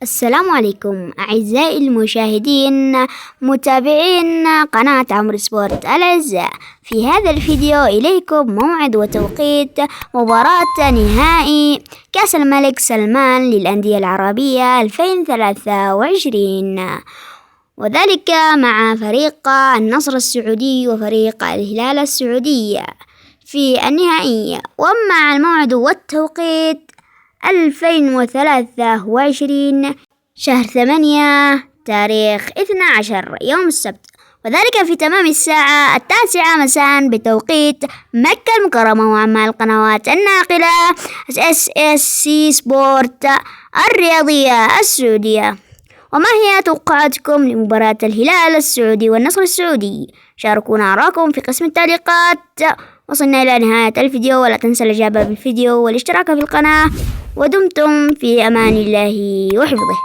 السلام عليكم أعزائي المشاهدين متابعين قناة عمرو سبورت الأعزاء. في هذا الفيديو إليكم موعد وتوقيت مباراة نهائي كأس الملك سلمان للأندية العربية 2023، وذلك مع فريق النصر السعودي وفريق الهلال السعودي في النهائية. ومع الموعد والتوقيت 2023 شهر 8 تاريخ 12 يوم السبت، وذلك في تمام الساعة 9 مساء بتوقيت مكة المكرمة، ومع القنوات الناقلة SSC سبورت الرياضية السعودية. وما هي توقعاتكم لمباراة الهلال السعودي والنصر السعودي؟ شاركونا آراءكم في قسم التعليقات. وصلنا إلى نهاية الفيديو، ولا تنسى الإعجاب بالفيديو والاشتراك في القناة، ودمتم في أمان الله وحفظه.